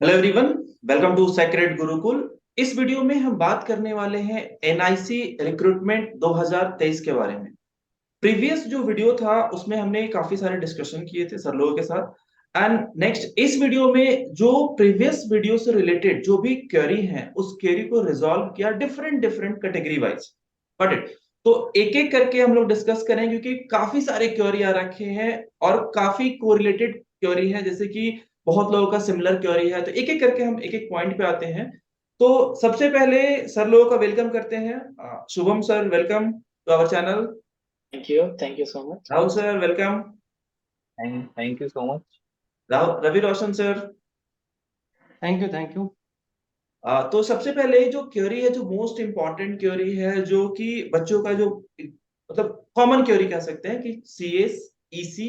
Hello everyone, welcome to sacred Gurukul. इस video में हम बात करने वाले हैं एनआईसी रिक्रूटमेंट 2023 के बारे में। प्रीवियस जो वीडियो था उसमें हमने काफी सारे डिस्कशन किए थे सर लोगों के साथ। एंड नेक्स्ट इस वीडियो में जो प्रीवियस वीडियो से रिलेटेड जो भी क्वेरी है उस क्वेरी को रिजॉल्व किया different different category wise. But तो एक एक करके हम लोग डिस्कस करें क्योंकि काफी सारे क्वेरी आ रखे हैं और काफी कोरिलेटेड क्वेरी है, जैसे कि बहुत लोगों का सिमिलर क्वेरी है। तो एक एक करके हम एक एक पॉइंट पे आते हैं। तो सबसे पहले सर लोगों का वेलकम करते हैं। Shubham sir, welcome to our channel. Thank you. Thank you so much. Rahul sir, welcome. Thank you so much. Rahul Ravi Roshan sir. Thank you thank you. तो सबसे पहले जो क्वेरी है, जो मोस्ट इंपॉर्टेंट क्वेरी है, जो कि बच्चों का जो मतलब कॉमन क्वेरी कह सकते हैं कि सीएस ईसी,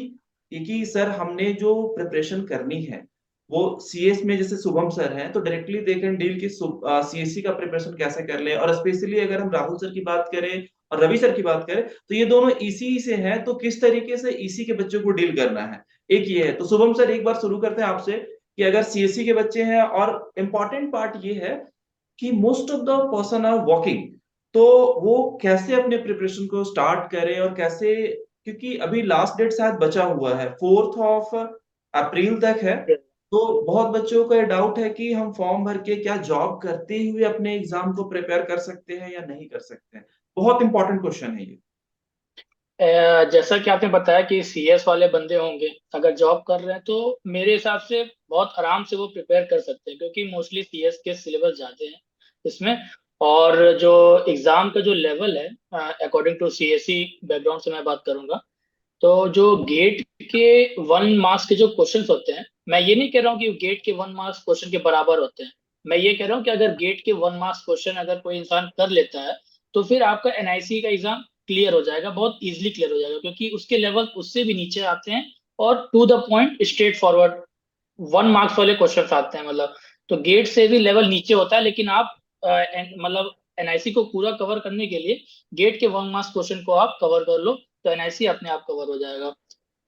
कि सर हमने जो प्रिपरेशन करनी है वो सीएस में जैसे शुभम सर हैं तो डायरेक्टली दे कैन डील की सीएससी का प्रिपरेशन कैसे कर लें। और स्पेशली अगर हम राहुल सर की बात करें और रवि सर की बात करें तो ये दोनों ईसी से हैं, तो किस तरीके से ईसी के बच्चों को डील करना है, एक ये है। तो शुभम सर, एक बार शुरू करते हैं आपसे कि अगर सीएससी के बच्चे हैं और इम्पॉर्टेंट पार्ट ये है कि most of the person are working, तो वो कैसे अपने प्रिपरेशन को स्टार्ट करें और कैसे, क्योंकि अभी लास्ट डेट शायद बचा हुआ है 4 अप्रैल तक है। तो बहुत बच्चों को ये डाउट है कि हम फॉर्म भर के क्या जॉब करते हुए अपने एग्जाम को प्रिपेयर कर सकते हैं या नहीं कर सकते हैं। बहुत इंपॉर्टेंट क्वेश्चन है ये। जैसा कि आपने बताया कि सीएस वाले बंदे होंगे अगर जॉब कर रहे हैं तो मेरे हिसाब से बहुत आराम से वो प्रिपेयर कर सकते हैं क्योंकि मोस्टली सीएस के सिलेबस ज्यादा हैं इसमें। और जो एग्जाम का जो लेवल है, अकॉर्डिंग टू सीएसई बैकग्राउंड से मैं बात करूंगा, तो जो गेट के 1 मार्क्स के जो क्वेश्चंस होते हैं, मैं ये नहीं कह रहा हूँ कि गेट के 1 मार्क्स क्वेश्चन के बराबर होते हैं। मैं ये कह रहा हूँ कि अगर गेट के 1 मार्क्स क्वेश्चन अगर कोई इंसान कर लेता है तो फिर आपका एनआईसी का एग्जाम क्लियर हो जाएगा, बहुत इजीली क्लियर हो जाएगा क्योंकि उसके लेवल उससे भी नीचे आते हैं और to the point straightforward 1 marks वाले क्वेश्चन आते हैं। मतलब तो गेट से भी लेवल नीचे होता है, लेकिन आप मतलब एनआईसी को पूरा कवर करने के लिए गेट के 1 मार्क्स क्वेश्चन को आप कवर कर लो तो एनआईसी अपने आप कवर हो जाएगा।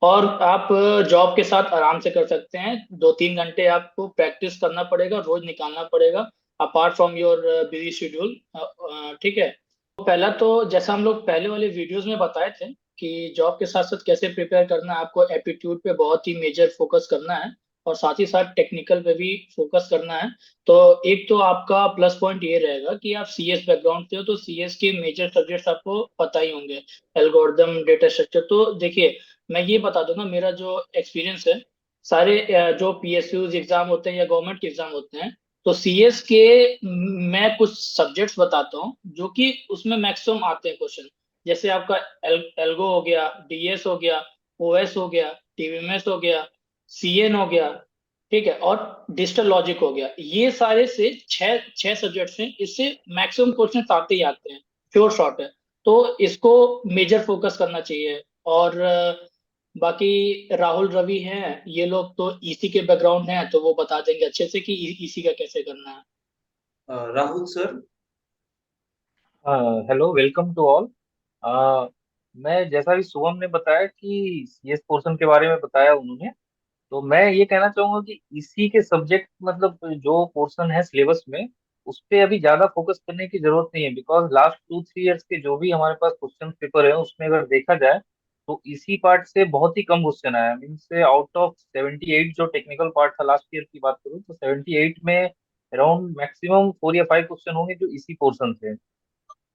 और आप जॉब के साथ आराम से कर सकते हैं। 2-3 घंटे आपको प्रैक्टिस करना पड़ेगा, रोज निकालना पड़ेगा apart from your busy schedule. ठीक है। तो पहला तो जैसा हम लोग पहले वाले वीडियोस में बताए थे कि जॉब के साथ साथ कैसे प्रिपेयर करना है, आपको एप्टीट्यूड पे बहुत ही मेजर फोकस करना है और साथ ही साथ टेक्निकल पे भी फोकस करना है। तो एक तो आपका प्लस पॉइंट ये रहेगा कि आप सीएस बैकग्राउंड से हो तो सीएस के मेजर सब्जेक्ट्स आपको पता ही होंगे, एल्गोरिदम, डेटा स्ट्रक्चर। तो देखिए, मैं ये बता दूंगा मेरा जो एक्सपीरियंस है, सारे जो पीएसयूज एग्जाम होते हैं या गवर्नमेंट के एग्जाम होते हैं, तो सीएस के मैं कुछ सब्जेक्ट्स बताता हूँ जो कि उसमें मैक्सिमम आते हैं क्वेश्चन। जैसे आपका एल्गो हो गया, डीएस हो गया, ओएस हो गया, टीवीएमएस हो गया, सीएन हो गया, ठीक है, और डिजिटल लॉजिक हो गया। ये सारे से छह छह सब्जेक्ट्स हैं, इससे मैक्सिमम क्वेश्चन आते ही आते हैं, श्योर शॉर्ट है। तो इसको मेजर फोकस करना चाहिए। और बाकी राहुल रवि हैं, ये लोग तो ईसी के बैकग्राउंड हैं तो वो बता देंगे अच्छे से कि ईसी का कैसे करना है। Rahul sir. Hello, welcome to all. मैं जैसा भी शुभम ने बताया कि सीएस पोर्शन के बारे में बताया उन्होंने, तो मैं ये कहना चाहूंगा कि इसी के सब्जेक्ट मतलब जो पोर्शन है सिलेबस में उस पे अभी ज्यादा फोकस करने की जरूरत नहीं है, बिकॉज लास्ट 2-3 इयर्स के जो भी हमारे पास क्वेश्चन पेपर है उसमें अगर देखा जाए तो इसी पार्ट से बहुत ही कम क्वेश्चन आया। मीन्स आउट ऑफ 78 जो टेक्निकल पार्ट था लास्ट ईयर की बात करूँ तो 78 में अराउंड मैक्सिमम 4 या 5 क्वेश्चन होंगे जो इसी पोर्शन से।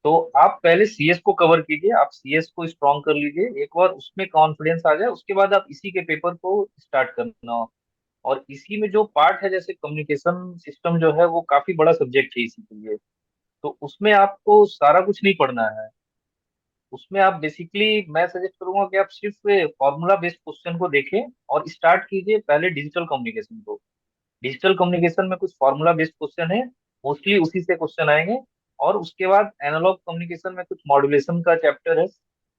तो आप पहले सीएस को कवर कीजिए, आप सीएस को स्ट्रॉन्ग कर लीजिए, एक बार उसमें कॉन्फिडेंस आ जाए उसके बाद आप इसी के पेपर को स्टार्ट करना। और इसी में जो पार्ट है जैसे कम्युनिकेशन सिस्टम जो है वो काफी बड़ा सब्जेक्ट है इसी के लिए। तो उसमें आपको सारा कुछ नहीं पढ़ना है। उसमें आप बेसिकली मैं सजेस्ट करूंगा कि आप सिर्फ फॉर्मूला बेस्ड क्वेश्चन को देखें और स्टार्ट कीजिए पहले डिजिटल कम्युनिकेशन को। डिजिटल कम्युनिकेशन में कुछ फॉर्मूला बेस्ड क्वेश्चन है, मोस्टली उसी से क्वेश्चन आएंगे। और उसके बाद एनालॉग कम्युनिकेशन में कुछ मॉड्यूलेशन का चैप्टर है,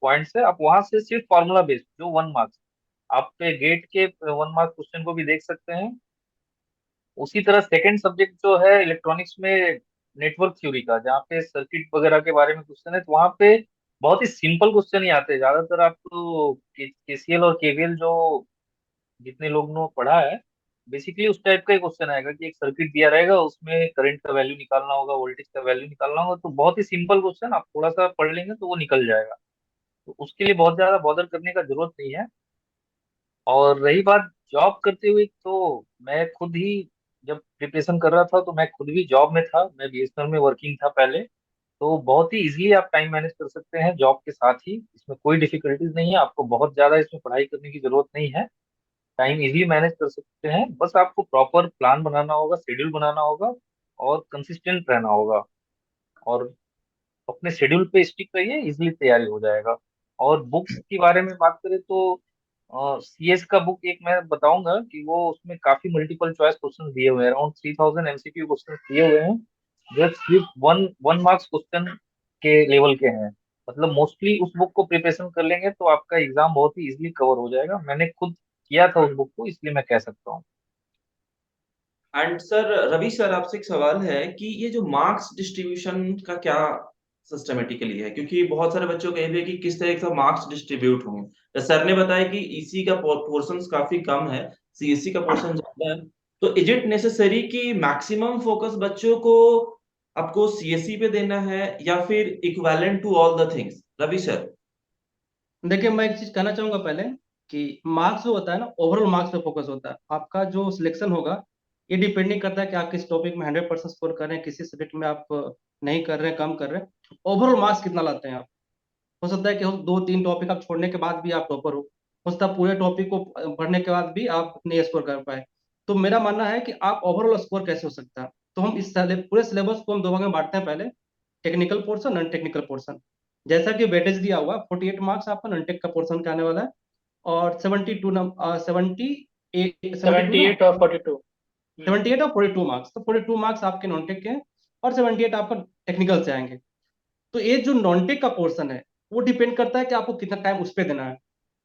पॉइंट्स है, आप वहां से सिर्फ फॉर्मूला बेस्ड जो 1 मार्क्स आप पे गेट के 1 मार्क क्वेश्चन को भी देख सकते हैं। उसी तरह सेकंड सब्जेक्ट जो है इलेक्ट्रॉनिक्स में नेटवर्क थ्योरी का, जहाँ पे सर्किट वगैरह के बारे में क्वेश्चन है, तो वहाँ पे बहुत ही सिंपल क्वेश्चन ही आते हैं ज्यादातर। आपको केसीएल और केवीएल जो जितने लोगों ने पढ़ा है बेसिकली उस टाइप का ही क्वेश्चन आएगा कि एक सर्किट दिया रहेगा, उसमें करंट का वैल्यू निकालना होगा, वोल्टेज का वैल्यू निकालना होगा। तो बहुत ही सिंपल क्वेश्चन, आप थोड़ा सा पढ़ लेंगे तो वो निकल जाएगा। तो उसके लिए बहुत ज्यादा बॉदर करने का जरूरत नहीं है। और रही बात जॉब करते हुए, तो मैं खुद ही जब प्रिपरेशन कर रहा था तो मैं खुद भी जॉब में था, मैं बीएसएनएल में वर्किंग था पहले। तो बहुत ही इजीली आप टाइम मैनेज कर सकते हैं जॉब के साथ ही, इसमें कोई डिफिकल्टीज नहीं है, आपको बहुत ज्यादा इसमें पढ़ाई करने की जरूरत नहीं है। टाइम इजीली मैनेज कर सकते हैं, बस आपको प्रॉपर प्लान बनाना होगा, शेड्यूल बनाना होगा, और कंसिस्टेंट रहना होगा। और अपने शेड्यूल पे स्टिक रहिए, इजीली तैयारी हो जाएगा। और बुक्स के बारे में बात करें तो सीएस का बुक एक मैं बताऊंगा कि वो उसमें काफी मल्टीपल चॉइस क्वेश्चन दिए हुए हैं, अराउंड 3000 एमसीक्यू क्वेश्चन दिए हुए हैं, जो सिर्फ वन वन मार्क्स क्वेश्चन के लेवल के हैं। मतलब मोस्टली उस बुक को प्रिपरेशन कर लेंगे तो आपका एग्जाम बहुत ही इजीली कवर हो जाएगा। मैंने खुद किया था उस बुक को, इसलिए मैं कह सकता हूँ। एंड सर, रवि सर, आपसे एक सवाल है कि ये जो मार्क्स डिस्ट्रीब्यूशन का क्या सिस्टमेटिकली है, क्योंकि बहुत सारे बच्चों का ये भी है कि किस तरह से मार्क्स डिस्ट्रीब्यूट होंगे। तो सर ने बताया कि ईसी का पोर्शन काफी कम है, सीएससी का पोर्शन ज्यादा है। तो इज इट नेसेसरी कि मैक्सिमम फोकस बच्चों को आपको सीएससी पे देना है, या फिर equivalent to all the things? Ravi sir. देखिए, मैं एक चीज कहना चाहूंगा पहले कि मार्क्स जो होता है ना, ओवरऑल मार्क्स पे फोकस होता है। आपका जो सिलेक्शन होगा ये डिपेंड नहीं करता है कि आप किस टॉपिक में 100% स्कोर कर रहे हैं, किसी सब्जेक्ट में आप नहीं कर रहे हैं, कम कर रहे हैं। ओवरऑल मार्क्स कितना लाते हैं आप। हो सकता है कि दो तीन टॉपिक आप छोड़ने के बाद भी आप टॉपर हो सकता है पूरे टॉपिक को पढ़ने के बाद भी आप नहीं स्कोर कर पाए। तो मेरा मानना है कि आप ओवरऑल स्कोर कैसे हो सकता है। तो हम इस पूरे सिलेबस को हम दो भाग में बांटते हैं। पहले technical portion, non technical portion. जैसा कि वेटेज दिया हुआ 48 मार्क्स आपका नॉन टेक का पोर्शन का आने वाला है, और 72 72 ना, 78 और 42। 78 और 42 मार्क्स। तो 42 मार्क्स आपके नॉन टेक के हैं, और 78 आपका टेक्निकल से आएंगे। तो ये जो नॉन टेक का पोर्शन है वो डिपेंड करता है कि आपको कितना टाइम उस पर देना है।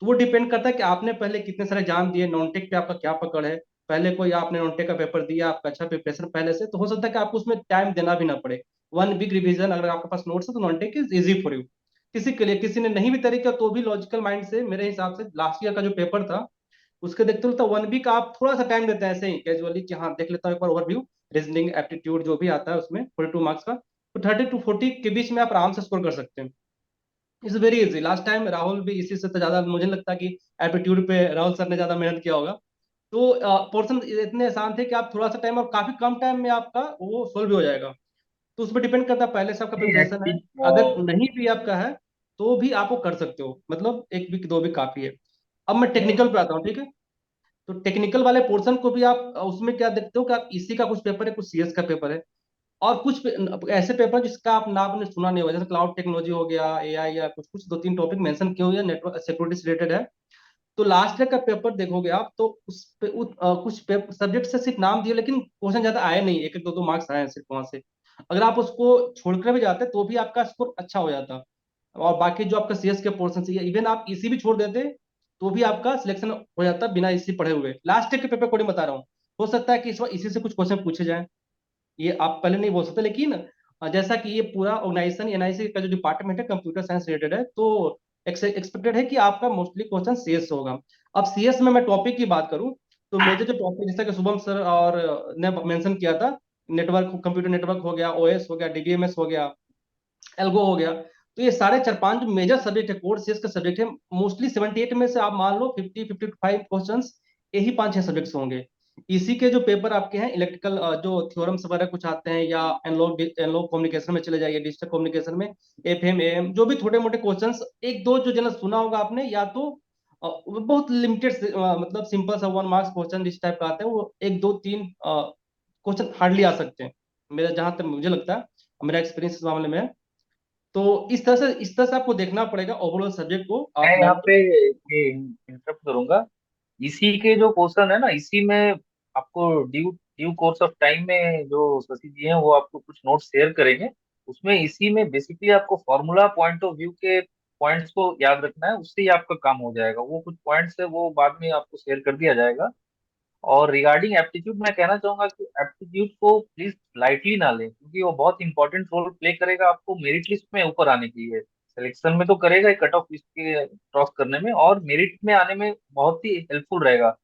तो वो डिपेंड करता है कि आपने पहले कितने सारे एग्जाम दिए, नॉन टेक पे आपका क्या पकड़ है। पहले कोई आपने नॉन टेक का पेपर दिया, आपका अच्छा प्रिपरेशन पहले से, तो हो सकता है कि आपको उसमें टाइम देना भी ना पड़े। 1 वीक रिवीजन अगर आपके पास नोट्स है तो non tech is easy for you. किसी के लिए, किसी ने नहीं भी तरीका तो भी लॉजिकल माइंड से मेरे हिसाब से लास्ट ईयर का जो पेपर था उसके देखते हुए तो 1 वीक आप थोड़ा सा टाइम देते हैं ऐसे ही कैजुअली कि हाँ देख लेता हूँ एक बार ओवरव्यू, रीजनिंग एप्टीट्यूड जो भी आता है उसमें 42 मार्क्स का, तो 30 to 40 के बीच में आप आराम से स्कोर कर सकते हैं। It's very easy. Last time Rahul भी इसी से तो ज्यादा मुझे नहीं लगता कि एप्टीट्यूड पे राहुल सर ने ज्यादा मेहनत किया होगा। तो पोर्शन इतने आसान थे कि आप थोड़ा सा टाइम और काफी कम टाइम में आपका वो सोल्व भी हो जाएगा। तो उस पर डिपेंड करता है पहले से आपका प्रिपरेशन है। अगर नहीं भी आपका है तो भी आपको कर सकते हो, मतलब 1 वीक 2 वीक काफी है। अब मैं टेक्निकल पे आता हूँ, ठीक है। तो टेक्निकल वाले पोर्शन को भी आप उसमें क्या देखते हो कि आप इसी का कुछ पेपर है, कुछ सीएस का पेपर है, और कुछ ऐसे पेपर जिसका आप नाम ने सुना नहीं होगा, जैसे क्लाउड टेक्नोलॉजी हो गया, एआई, या कुछ कुछ दो तीन टॉपिक मेंशन किए हुए हैं, नेटवर्क सिक्योरिटी से रिलेटेड है। तो लास्ट ईयर का पेपर देखोगे आप तो उस पे कुछ सब्जेक्ट से सिर्फ नाम दिए लेकिन क्वेश्चन ज्यादा आए नहीं, एक एक दो दो मार्क्स आए हैं सिर्फ वहां से। अगर आप उसको छोड़कर भी जाते तो भी आपका स्कोर अच्छा हो जाता। और बाकी जो आपका सीएस के पोर्शन से, इवन आप इसी भी छोड़ देते तो भी आपका सिलेक्शन हो जाता बिना इसी पढ़े हुए। लास्ट ईयर के पेपर को नहीं बता रहा हूँ, हो सकता है कि इस बार इसी से कुछ क्वेश्चन पूछे जाए, ये आप पहले नहीं बोल सकते। लेकिन जैसा कि ये पूरा ऑर्गेनाइजेशन एनआईसी का जो डिपार्टमेंट है कंप्यूटर साइंस रिलेटेड है, तो एक्सपेक्टेड है कि आपका मोस्टली क्वेश्चन सीएस होगा। अब सीएस में मैं टॉपिक की बात करूं तो मेजर जो टॉपिक जैसा कि शुभम सर और ने मेंशन किया था, नेटवर्क, कंप्यूटर नेटवर्क हो गया, ओएस हो गया, डीबीएमएस हो गया, एल्गो हो गया। तो ये सारे चार पांच जो मेजर सब्जेक्ट है, कोर सीएस का सब्जेक्ट है, मोस्टली 78 में से आप मान लो 50 55 क्वेश्चन यही 5 6 सब्जेक्ट्स होंगे। इसी के जो पेपर आपके हैं इलेक्ट्रिकल, जो थ्योरम्स वगैरह कुछ आते हैं, या एनालॉग एनालॉग कम्युनिकेशन में चले जाइए, डिजिटल कम्युनिकेशन में एफएम एएम जो भी छोटे मोटे क्वेश्चंस, एक दो जो जनरल सुना होगा आपने, या तो बहुत लिमिटेड, मतलब सिंपल सा 1 मार्क्स क्वेश्चन इस टाइप का आता है, वो एक दो तीन क्वेश्चन हार्डली आ सकते हैं, मेरा जहां तक मुझे लगता है, मेरा एक्सपीरियंस इस मामले में है। तो इस तरह से आपको देखना पड़ेगा ओवरऑल सब्जेक्ट को मैं आप यहाँ नॉन। पे इंटरप्ट करूंगा। इसी के जो क्वेश्चन है ना, इसी में आपको due due course of time में जो शशि जी हैं वो आपको कुछ नोट्स शेयर करेंगे। उसमें इसी में बेसिकली आपको फॉर्मूला पॉइंट ऑफ व्यू के पॉइंट्स को याद रखना है, उससे ही आपका काम हो जाएगा। वो कुछ पॉइंट्स है वो बाद में आपको शेयर कर दिया जाएगा। और रिगार्डिंग एप्टीट्यूड मैं कहना चाहूंगा कि एप्टीट्यूड को प्लीज लाइटली ना लें, क्योंकि वो बहुत इंपॉर्टेंट रोल प्ले करेगा आपको मेरिट लिस्ट में ऊपर आने के लिए। सिलेक्शन में तो करेगा ही, कट ऑफ लिस्ट के क्रॉस करने में, और मेरिट में आने में बहुत ही हेल्पफुल रहेगा।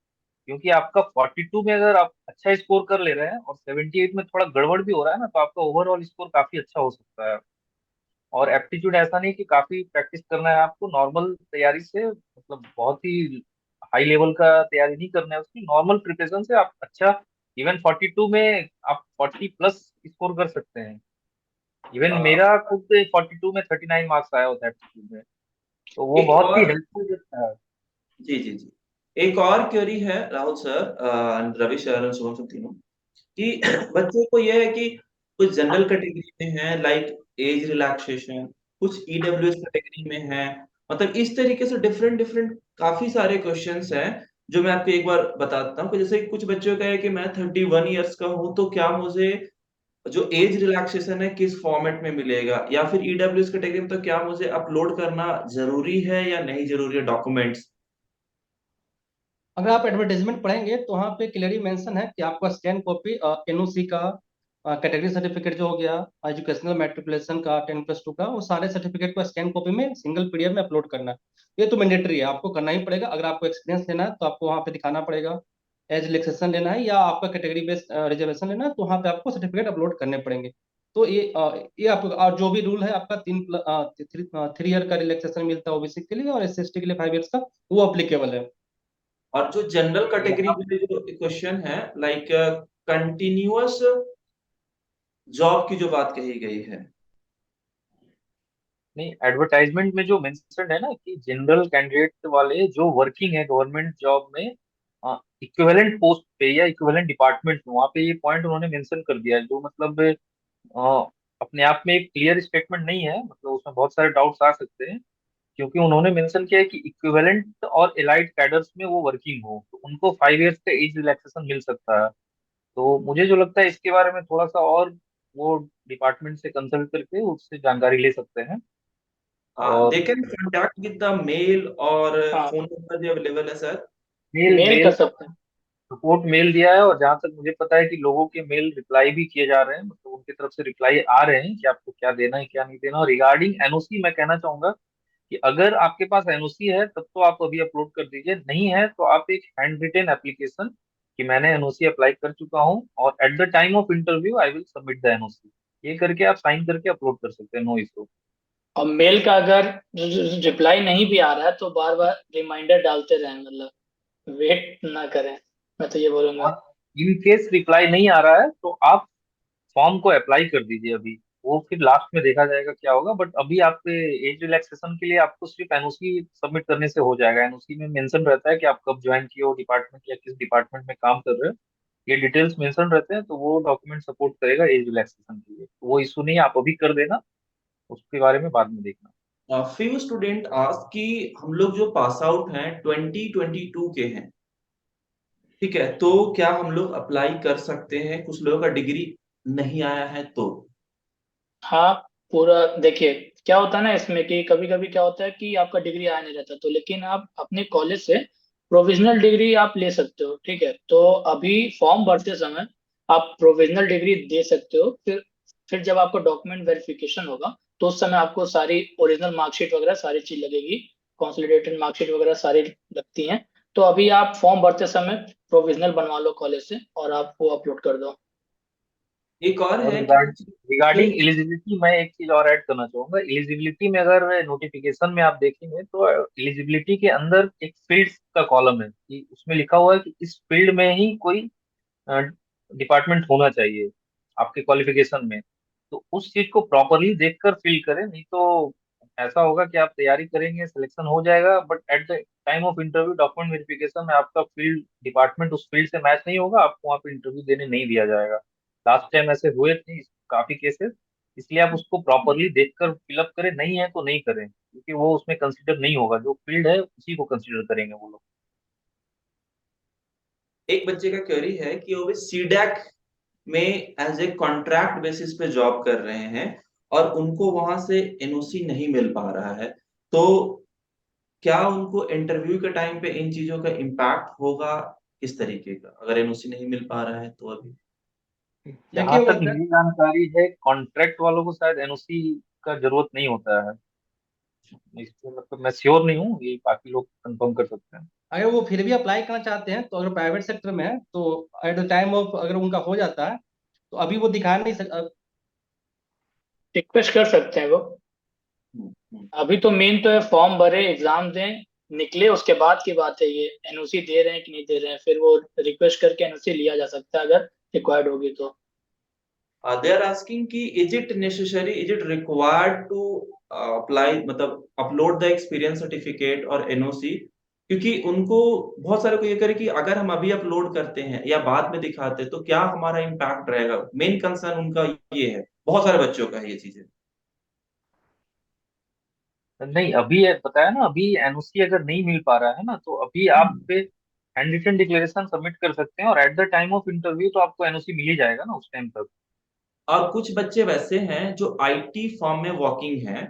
क्योंकि आपका 42 में अगर आप अच्छा स्कोर कर ले रहे हैं और 78 में थोड़ा गड़बड़ भी हो रहा है ना, तो आपका ओवरऑल स्कोर काफी अच्छा हो सकता है। और एप्टीट्यूड ऐसा नहीं कि काफी प्रैक्टिस करना है आपको, नॉर्मल तैयारी से, मतलब बहुत ही हाई लेवल का तैयारी नहीं करना है, उसकी नॉर्मल प्रिपरेशन से आप अच्छा, इवन 42 में आप 40 प्लस स्कोर कर सकते हैं। इवन अ, मेरा खुद 42 में 39 मार्क्स आया होता है एप्टीट्यूड में, तो वो एक बहुत ही और हेल्पफुल रहता है। जी जी जी, एक और क्वेरी है राहुल सर, रवि सर और शुभम सर तीनों, कि बच्चों को ये है कि कुछ जनरल कैटेगरी में है लाइक एज रिलैक्सेशन, कुछ ईडब्ल्यूएस कैटेगरी में है, मतलब इस तरीके से डिफरेंट डिफरेंट काफी सारे क्वेश्चंस हैं, जो मैं आपको एक बार बताता हूँ कि जैसे कुछ बच्चों का है कि मैं 31 ईयर्स का हूँ, तो क्या मुझे जो एज रिलैक्सेशन है किस फॉर्मेट में मिलेगा, या फिर ईडब्ल्यूएस कैटेगरी में तो क्या मुझे अपलोड करना जरूरी है या नहीं जरूरी है डॉक्यूमेंट्स। अगर आप एडवर्टाइजमेंट पढ़ेंगे तो वहाँ पे क्लियरली मेंशन है कि आपका स्कैन कॉपी एनओसी का, कैटेगरी सर्टिफिकेट जो हो गया, एजुकेशनल मैट्रिकुलेशन का 10+2 का, वो सारे सर्टिफिकेट को स्कैन कॉपी में सिंगल पीडीएफ में अपलोड करना है। ये तो मैंडेटरी है, आपको करना ही पड़ेगा। अगर आपको एक्सपीरियंस लेना है तो आपको वहाँ पे दिखाना पड़ेगा। एज रिलैक्सेशन लेना है या आपका कैटेगरी बेस्ड रिजर्वेशन लेना है तो वहाँ पे आपको सर्टिफिकेट अपलोड करने पड़ेंगे। तो ये आप जो भी रूल है आपका 3 ईयर का रिलैक्सेशन मिलता है ओबीसी के लिए, और एस सी एस टी के लिए 5 ईयर्स का, वो अप्लीकेबल है। और जो जनरल कैटेगरी यहाँ के लिए जो क्वेश्चन है लाइक कंटिन्यूअस जॉब की जो बात कही गई है। नहीं, एडवर्टाइजमेंट में जो मेंशन है ना कि जनरल कैंडिडेट वाले जो वर्किंग है गवर्नमेंट जॉब में इक्विवेलेंट पोस्ट पे या इक्विवेलेंट डिपार्टमेंट में, वहाँ पे ये पॉइंट उन्होंने मेंशन कर दिया है, जो मतलब अपने आप में एक क्लियर स्टेटमेंट नहीं है, मतलब उसमें बहुत सारे डाउट्स आ सकते हैं। क्योंकि उन्होंने मेंशन किया है कि इक्विवेलेंट और एलाइड कैडर्स में वो वर्किंग हो तो उनको 5 ईयर्स का एज रिलैक्सेशन मिल सकता है। तो मुझे जो लगता है इसके बारे में थोड़ा सा और वो डिपार्टमेंट से कंसल्ट करके उससे जानकारी ले सकते हैं। और they can contact with the mail और हाँ, फोन नंबर भी अवेलेबल है सर। मेल मेल कर मेल सकते हैं। सपोर्ट मेल दिया है, और जहां तक मुझे पता है कि लोगों के मेल रिप्लाई भी किए जा रहे हैं, मतलब उनकी तरफ से रिप्लाई आ रहे हैं कि आपको क्या देना है क्या नहीं देना। और रिगार्डिंग एनओसी मैं कहना चाहूंगा कि अगर आपके पास एनओसी है तब तो आप अभी अपलोड कर दीजिए, नहीं है तो आप एक हैंड रिटेन एप्लीकेशन कि मैंने एनओसी अप्लाई कर चुका हूँ और at the time of interview I will submit the NOC, ये करके आप साइन करके अपलोड कर सकते हैं, नो इशू। और मेल का अगर रिप्लाई नहीं भी आ रहा है तो बार बार रिमाइंडर डालते रहें, मतलब वेट ना करें, मैं तो ये बोलूंगा। और इन केस रिप्लाई नहीं आ रहा है तो आप फॉर्म को अप्लाई कर दीजिए अभी, वो फिर लास्ट में देखा जाएगा क्या होगा। बट अभी आपके एज रिलैक्सेशन के लिए आपको सिर्फ एनओसी सबमिट करने से हो जाएगा। एनओसी में मेंशन रहता है कि आप कब ज्वाइन किए हो डिपार्टमेंट या किस डिपार्टमेंट में काम कर रहे हो, ये डिटेल्स मेंशन रहते हैं, तो वो डॉक्यूमेंट सपोर्ट करेगा एज रिलैक्सेशन के लिए, तो वो इशू नहीं है, आप अभी कर देना, उसके बारे में बाद में देखना। फ्यू स्टूडेंट आस्क कि हम लोग जो पास आउट हैं 2022 के हैं, ठीक है, तो क्या हम लोग अप्लाई कर सकते हैं, कुछ लोगों का डिग्री नहीं आया है तो। हाँ, पूरा देखिए, क्या होता है ना इसमें कि कभी कभी क्या होता है कि आपका डिग्री आया नहीं रहता, तो लेकिन आप अपने कॉलेज से प्रोविजनल डिग्री आप ले सकते हो, ठीक है। तो अभी फॉर्म भरते समय आप प्रोविजनल डिग्री दे सकते हो। फिर जब आपका डॉक्यूमेंट वेरिफिकेशन होगा तो उस समय आपको सारी ओरिजिनल मार्कशीट वगैरह सारी चीज लगेगी, कंसोलिडेटेड मार्कशीट वगैरह सारी लगती हैं। तो अभी आप फॉर्म भरते समय प्रोविजनल बनवा लो कॉलेज से और आप वो अपलोड कर दो। एक और और है कि रिगार्डिंग एलिजिबिलिटी मैं एक चीज और ऐड करना चाहूंगा। एलिजिबिलिटी में अगर नोटिफिकेशन में आप देखेंगे तो एलिजिबिलिटी के अंदर एक फील्ड्स का कॉलम है कि उसमें लिखा हुआ है कि इस फील्ड में ही कोई डिपार्टमेंट होना चाहिए आपके क्वालिफिकेशन में। तो उस चीज को प्रॉपरली देखकर फिल करें, नहीं तो ऐसा होगा कि आप तैयारी करेंगे, सिलेक्शन हो जाएगा, but at the time of interview document verification में आपका फील्ड डिपार्टमेंट उस फील्ड से मैच नहीं होगा, आपको वहाँ पे इंटरव्यू देने नहीं दिया जाएगा। लास्ट टाइम ऐसे हुए थे काफी केसेस, इसलिए आप उसको प्रॉपरली देखकर फिलअप करें, नहीं है तो नहीं करें, क्योंकि वो उसमें कंसिडर नहीं होगा, जो फील्ड है उसी को कंसिडर करेंगे वो लोग। एक बच्चे का क्वेरी है कि वो भी सीडैक में एज ए कॉन्ट्रैक्ट बेसिस पे जॉब कर रहे हैं और उनको वहां से एनओसी नहीं मिल पा रहा है, तो क्या उनको इंटरव्यू के टाइम पे इन चीजों का इम्पैक्ट होगा, किस तरीके का, अगर एनओसी नहीं मिल पा रहा है तो अभी। जहां देखिए वो तक अगर मेरी जानकारी है कॉन्ट्रैक्ट वालों को शायद एनओसी का जरूरत नहीं होता है, इससे मतलब मैं श्योर नहीं हूँ, ये बाकी लोग कंफर्म कर सकते हैं। अगर वो फिर भी अप्लाई करना चाहते हैं तो अगर प्राइवेट सेक्टर में है तो एट द टाइम ऑफ अगर उनका हो जाता है तो अभी वो दिखा नहीं सक। रिक्वेस्ट कर सकते हैं वो। हम्म, हम्म। अभी तो मेन तो है फॉर्म भरे, एग्जाम दें, निकले, उसके बाद की बात है ये। एनओसी दे रहे हैं कि नहीं दे रहे हैं, फिर वो रिक्वेस्ट करके एनओसी लिया जा सकता है अगर रिक्वायर्ड होगी तो। They are asking कि is it necessary, is it required to apply, मतलब अपलोड द एक्सपीरियंस सर्टिफिकेट और एनओसी, क्योंकि उनको बहुत सारे को ये करे कि अगर हम अभी अपलोड करते हैं या बाद में दिखाते हैं तो क्या हमारा इम्पैक्ट रहेगा। मेन कंसर्न उनका ये है, बहुत सारे बच्चों का है ये चीजें। नहीं, अभी बताया ना, अभी एनओसी अगर नहीं मिल पा रहा है ना, तो अभी आप पे हैंड रिटन डिक्लेरेशन सबमिट कर सकते हैं, और at the time of interview तो आपको एनओसी मिल ही जाएगा ना उस टाइम तक। और कुछ बच्चे वैसे हैं जो आईटी फॉर्म में वर्किंग हैं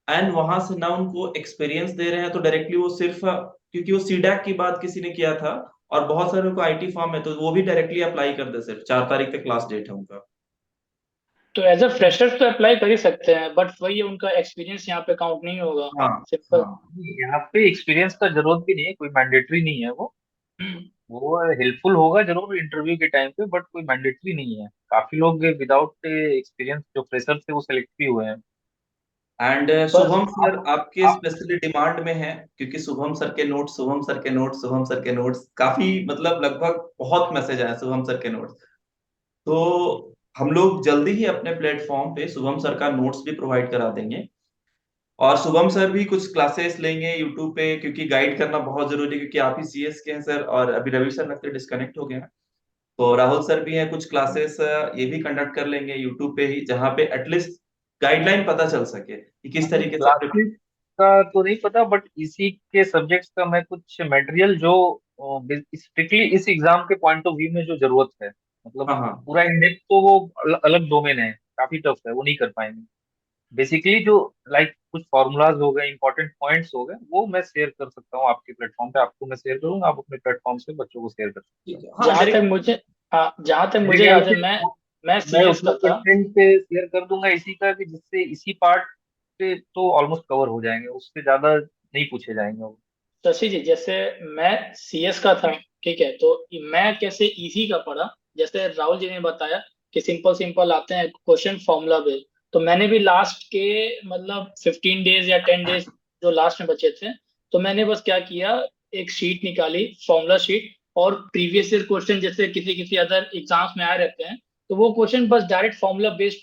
एंड वहां से ना उनको एक्सपीरियंस दे रहे हैं, तो डायरेक्टली वो सिर्फ क्योंकि वो सीडैक की बात किसी ने किया था और बहुत सारे को आईटी फॉर्म है, तो वो भी डायरेक्टली अप्लाई कर दे। सिर्फ 4 तारीख तक लास्ट डेट है उनका। तो एज अ फ्रेशर तो अप्लाई कर ही सकते हैं, बट वही है, उनका एक्सपीरियंस यहाँ पे काउंट नहीं होगा। हाँ, सिंपल। हाँ। यहाँ पे एक्सपीरियंस का जरूरत भी नहीं है, कोई मैंडेटरी नहीं है वो हेल्पफुल होगा जरूर इंटरव्यू के टाइम पे, बट कोई मैंडेटरी नहीं है। काफी लोग विदाउट एक्सपीरियंस जो फ्रेशर थे वो सेलेक्ट भी हुए हैं। एंड बस। शुभम सर आपके आप स्पेशली डिमांड में है, क्योंकि शुभम सर के नोट्स, शुभम सर के नोट्स, शुभम सर के नोट्स काफी, मतलब लगभग बहुत मैसेज आया शुभम सर के नोट्स। तो हम लोग जल्दी ही अपने प्लेटफॉर्म पे शुभम सर का नोट्स भी प्रोवाइड करा देंगे। और शुभम सर भी कुछ क्लासेस लेंगे यूट्यूब पे, क्योंकि गाइड करना बहुत जरूरी है, क्योंकि आप ही सीएस के हैं सर, और अभी रवि सर लगते डिस्कनेक्ट हो गए हैं। तो राहुल सर भी हैं, कुछ क्लासेस ये भी कंडक्ट कर लेंगे यूट्यूब पे ही, जहाँ पे एटलीस्ट गाइडलाइन पता चल सके कि किस तरीके से क्लासेस का तो नहीं पता, बट इसी के सब्जेक्ट्स का मैं कुछ मटेरियल जो स्ट्रिक्टली इस एग्जाम के पॉइंट ऑफ व्यू में जो जरूरत है, मतलब हाँ, हाँ। पूरा इन डेप्थ, तो वो अलग डोमेन है, काफी टफ है, वो नहीं कर पाएंगे। बेसिकली जो लाइक कुछ फॉर्मूलाज हो गए, इंपॉर्टेंट पॉइंट्स हो गए, वो मैं शेयर कर सकता हूँ आपके प्लेटफॉर्म पे, आपको मैं शेयर करूंगा, आप अपने प्लेटफॉर्म से बच्चों को शेयर कर सकते ठीक है, हाँ, जहां तक डायरेक्ट। मुझे हाँ, जहां तक हैं। मेरे मुझे ख्याल याद है, से मैं मैं सीएस उतना का था। कंटेंट पे शेयर कर दूंगा इसी का, कि जिससे इसी पार्ट पे तो ऑलमोस्ट कवर हो जाएंगे, उससे ज्यादा नहीं पूछे जाएंगे वो। शशि जी, जैसे मैं सीएस का था, ठीक है, तो मैं कैसे इजी का पढ़ा, जैसे राहुल जी ने बताया कि सिंपल सिंपल आते हैं क्वेश्चन फॉर्मूला बेस्ड, तो मैंने भी लास्ट के मतलब 15 डेज या 10 डेज जो लास्ट में बचे थे, तो मैंने बस क्या किया, एक शीट निकाली, फॉर्मूला शीट, और प्रीवियस ईयर क्वेश्चन जैसे किसी किसी अदर एग्जाम्स में आए रहते हैं, तो वो क्वेश्चन बस डायरेक्ट फॉर्मूला बेस्ड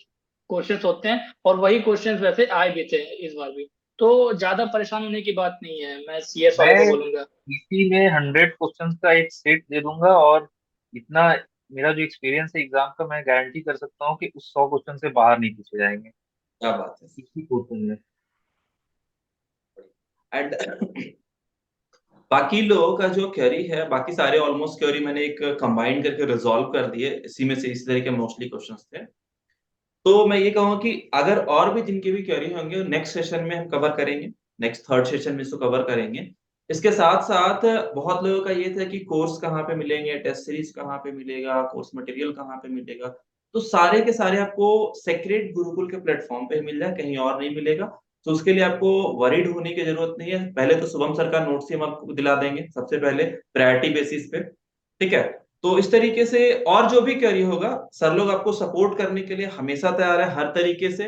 क्वेश्चन होते हैं, और वही क्वेश्चन वैसे आए भी थे इस बार भी। तो ज्यादा परेशान होने की बात नहीं है, मैं सीएस वालों को मैं बोलूंगा। इसी में 100 क्वेश्चंस का एक सेट दे दूंगा, और इतना मेरा जो एक्सपीरियंस है एग्जाम का, मैं गारंटी कर सकता हूँ कि उस 100 क्वेश्चन से बाहर नहीं पूछे जाएंगे क्या बात है। इसी क्वेश्चन में। एंड बाकी लोगों का जो क्वेरी है, बाकी सारे ऑलमोस्ट क्वेरी मैंने एक कंबाइन करके रिजॉल्व कर दिए, इसी में से इस तरह के मोस्टली क्वेश्चंस थे। तो मैं ये कहूँगा कि अगर और भी जिनके भी क्वेरी होंगे नेक्स्ट सेशन में हम कवर करेंगे, नेक्स्ट थर्ड सेशन में इसको कवर करेंगे। इसके साथ साथ बहुत लोगों का ये था कि कोर्स कहाँ पे मिलेंगे, टेस्ट सीरीज कहाँ पे मिलेगा, कोर्स मटेरियल कहाँ पे मिलेगा। तो सारे के सारे आपको सेक्रेट गुरुकुल के प्लेटफॉर्म पे ही मिल जाए, कहीं और नहीं मिलेगा। तो उसके लिए आपको वरीड होने की जरूरत नहीं है। पहले तो शुभम सर का नोट्स ही हम आपको दिला देंगे सबसे पहले, प्रायोरिटी बेसिस पे। ठीक है। तो इस तरीके से और जो भी क्वेरी होगा, सर लोग आपको सपोर्ट करने के लिए हमेशा तैयार है, हर तरीके से।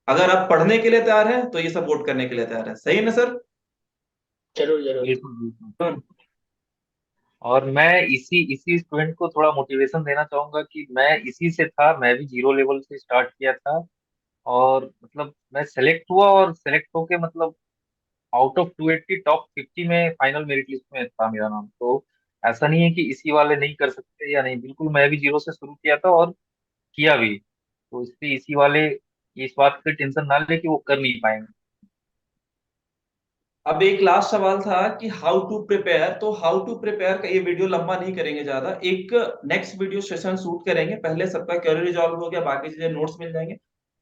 अगर आप पढ़ने के लिए तैयार है तो ये सपोर्ट करने के लिए तैयार है। सही है ना सर? जरूर जरूर। बिल्कुल बिल्कुल। और मैं इसी इसी स्टूडेंट को थोड़ा मोटिवेशन देना चाहूंगा कि मैं इसी से था, मैं भी जीरो लेवल से स्टार्ट किया था, और मतलब मैं सेलेक्ट हुआ, और सेलेक्ट होके मतलब आउट ऑफ 280 टॉप 50 में फाइनल मेरिट लिस्ट में था मेरा नाम। तो ऐसा नहीं है कि इसी वाले नहीं कर सकते या नहीं, बिल्कुल मैं भी जीरो से शुरू किया था और किया भी। तो इसलिए इसी वाले इस बात की टेंशन ना ले कि वो कर नहीं पाएंगे। अब एक लास्ट सवाल था कि हाउ टू प्रिपेयर, तो हाउ टू प्रिपेयर का ये वीडियो लंबा नहीं करेंगे ज्यादा, एक नेक्स्ट वीडियो सेशन शूट करेंगे। पहले सबका क्वेरी रिजॉल्व हो गया, बाकी चीजें नोट्स मिल जाएंगे।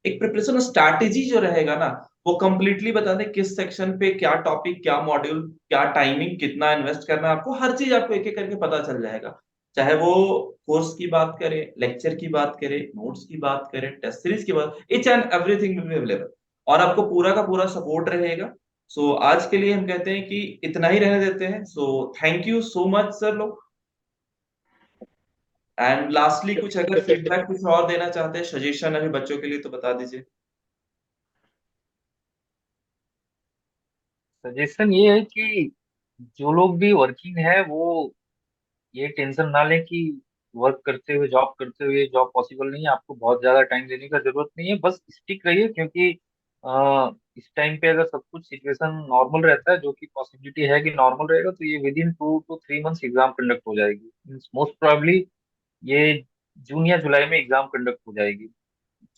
एक प्रिपरेशन स्ट्रैटेजी जो रहेगा ना, वो कंप्लीटली बता दें किस सेक्शन पे क्या टॉपिक, क्या मॉड्यूल, क्या टाइमिंग, कितना इन्वेस्ट करना है आपको, हर चीज आपको एक एक करके पता चल जाएगा। चाहे वो कोर्स की बात करें, लेक्चर की बात करें, नोट्स की बात करें, टेस्ट सीरीज की बात, each and everything will be available. और आपको पूरा का पूरा सपोर्ट रहेगा। सो आज के लिए हम कहते हैं कि इतना ही रहने देते हैं। So thank you so much sir लोग। एंड लास्टली कुछ अगर फिफ्टी फीडबैक कुछ और देना चाहते हैं, सजेशन अभी बच्चों के लिए, तो बता दीजिए। सजेशन ये है कि जो लोग भी वर्किंग है वो ये टेंशन ना लें कि वर्क करते हुए जॉब करते हुए जॉब पॉसिबल नहीं है। आपको बहुत ज्यादा टाइम देने का जरूरत नहीं है, बस स्टिक रहिए, क्योंकि इस टाइम पे अगर सब कुछ सिचुएशन नॉर्मल रहता है, जो कि पॉसिबिलिटी है कि नॉर्मल रहेगा, तो ये with in 2 to 3 months exam conduct हो जाएगी। मोस्ट प्रोबेबली ये जून या जुलाई में एग्जाम कंडक्ट हो जाएगी।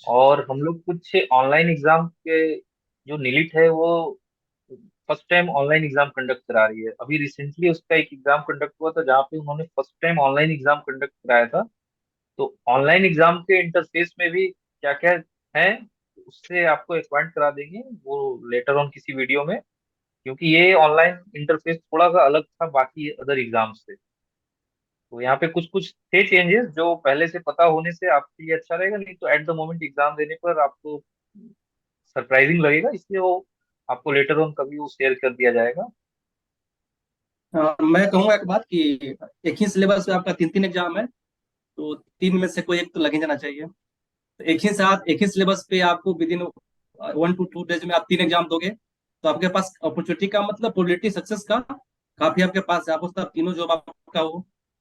और हम लोग कुछ ऑनलाइन एग्जाम के, जो नीलिट है वो first time online exam conduct करा रही है। अभी रिसेंटली उसका एक एग्जाम कंडक्ट हुआ था जहाँ पे उन्होंने first time online exam conduct कराया था। तो ऑनलाइन एग्जाम के इंटरफेस में भी क्या क्या है, उससे आपको एक्वाइंट करा देंगे वो लेटर ऑन किसी वीडियो में, क्योंकि ये ऑनलाइन इंटरफेस थोड़ा सा अलग था बाकी अदर एग्जाम से। तो यहाँ पे कुछ कुछ थे चेंजेस जो पहले से पता होने से आपके लिए अच्छा रहेगा, नहीं तो एट द मोमेंट एग्जाम देने पर आपको सरप्राइजिंग लगेगा, इसलिए वो आपको लेटर ऑन कभी वो शेयर कर दिया जाएगा। मैं कहूँगा एक बात कि एक ही सिलेबस में आपका 3 3 एग्जाम है, तो 3 में से कोई एक तो लग ही जाना चाहिए। तो एक ही साथ एक ही सिलेबस पे आपको विद इन 1 to 2 डेज में आप 3 एग्जाम दोगे, तो आपके पास अपॉर्चुनिटी का मतलब प्रोबेबिलिटी सक्सेस का काफी आपके पास है। आप उसका तीनों जॉब आपका हो,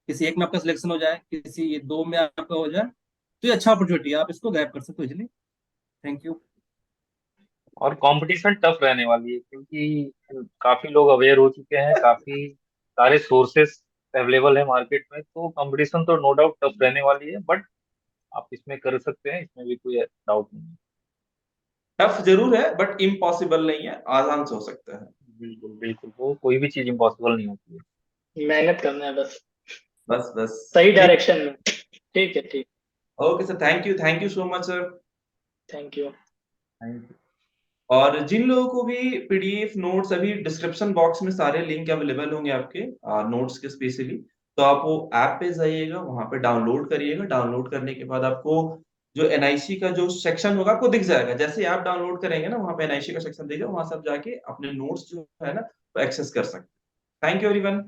किसी एक में आपका सिलेक्शन हो जाए, किसी दो में आपका हो जाए, तो ये अच्छा अपॉर्चुनिटी है, आप इसको ग्रैब कर सकते हो इजिली। Thank you. और कंपटीशन टफ रहने वाली है, क्योंकि काफी लोग अवेयर हो चुके हैं, काफी सारे सोर्सेस अवेलेबल है मार्केट में, तो कंपटीशन तो नो डाउट टफ रहने वाली है, बट आप इसमें कर सकते हैं, इसमें भी कोई डाउट नहीं है। टफ जरूर है बट इम्पॉसिबल नहीं है, आसान से हो सकता है। बिल्कुल बिल्कुल, वो कोई भी चीज इम्पॉसिबल नहीं होती है। मेहनत करना है बस, बस बस। सही ठीक। डायरेक्शन में। ठीक है, ठीक। Okay sir, thank you so much sir. Thank you. Thank you. और जिन लोगों को भी पीडीएफ नोट्स, अभी डिस्क्रिप्शन बॉक्स में सारे लिंक अवेलेबल होंगे आपके नोट्स के स्पेशली, तो आप वो ऐप पे जाइएगा, वहां पे डाउनलोड करिएगा। डाउनलोड करने के बाद आपको जो एनआईसी का जो सेक्शन होगा आपको दिख जाएगा। जैसे ही आप डाउनलोड करेंगे ना, वहां पे एनआईसी का सेक्शन दिखेगा, वहां से आप जाके अपने नोट्स जो है ना वो एक्सेस कर सकते हैं। Thank you everyone.